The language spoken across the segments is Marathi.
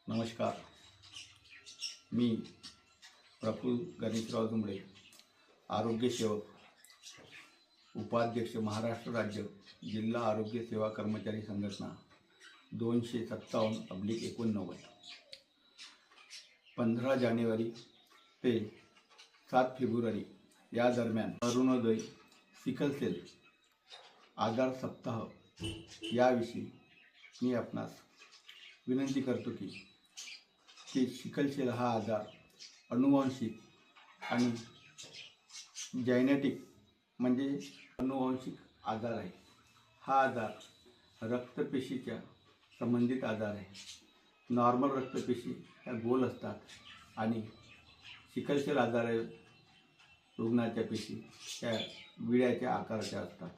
नमस्कार. मी प्रफुल्ल गणेशराव जुंबडे, आरोग्य सेवक, उपाध्यक्ष, महाराष्ट्र राज्य जिल्हा आरोग्य सेवा कर्मचारी संघटना 257/89. 15 जानेवारी ते 7 फेब्रुवारी या दरम्यान अरुणोदय सिकल सेल आजार सप्ताह याविषयी मी आपणास विनंती करतो की सिकल सेल हा आजार अनुवांशिक आणि जेनेटिक म्हणजे अनुवांशिक आजार आहे. हा आजार रक्तपेशीच्या संबंधित आजार आहे. नॉर्मल रक्तपेशी ह्या गोल असतात आणि सिकल सेल आजार रुग्णाच्या पेशी ह्या विळ्याच्या आकाराच्या असतात.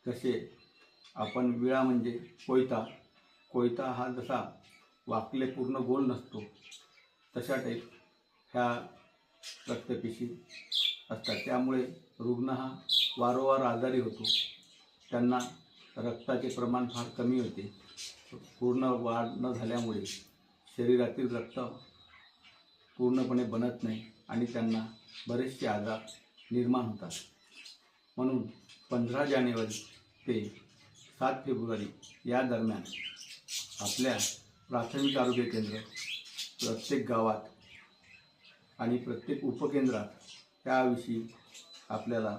तसे आपण विळा म्हणजे कोयता हा जसा वाकले पूर्ण गोल नसतो तशा टाईप ह्या रक्तपेशी असतात. त्यामुळे रुग्ण हा वारंवार आजारी होतो. त्यांना रक्ताचे प्रमाण फार कमी होते. पूर्ण वाढ न झाल्यामुळे शरीरातील रक्त पूर्णपणे बनत नाही आणि त्यांना बरेचसे आजार निर्माण होतात. म्हणून 15 जानेवारी ते 7 फेब्रुवारी या दरम्यान आपल्या प्राथमिक आरोग्य केंद्र, प्रत्येक गावात आणि प्रत्येक उपकेंद्रात त्याविषयी आपल्याला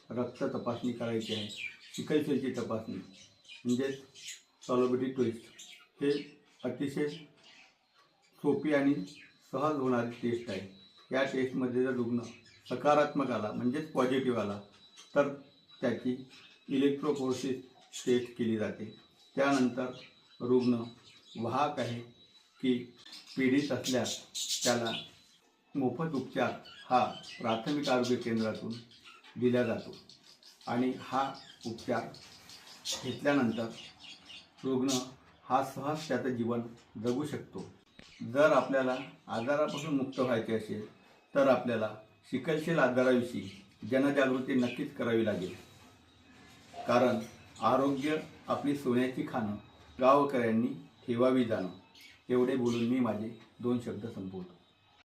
रक्त तपासणी करायची आहे. सिकल सेलची तपासणी म्हणजेच सॉलोबिलिटी टेस्ट हे अतिशय सोपी आणि सहज होणारी टेस्ट आहे. या टेस्टमध्ये जर रुग्ण सकारात्मक आला म्हणजेच पॉझिटिव्ह आला तर त्याची इलेक्ट्रोफोरेसिस टेस्ट केली जाते. त्यानंतर रुग्ण वाहक आहे की पीडित असल्यास त्याला मोफत उपचार हा प्राथमिक आरोग्य केंद्रातून दिला जातो आणि हा उपचार घेतल्यानंतर रुग्ण हा सहज त्याचं जीवन जगू शकतो. जर आपल्याला आजारापासून मुक्त व्हायचे असेल तर आपल्याला सिकल सेल आजाराविषयी जनजागृती नक्कीच करावी लागेल. कारण आरोग्य आपली सोन्याची खाणं गावकऱ्यांनी ठेवावी जाणं. एवढे बोलून मी माझे 2 शब्द संपवतो.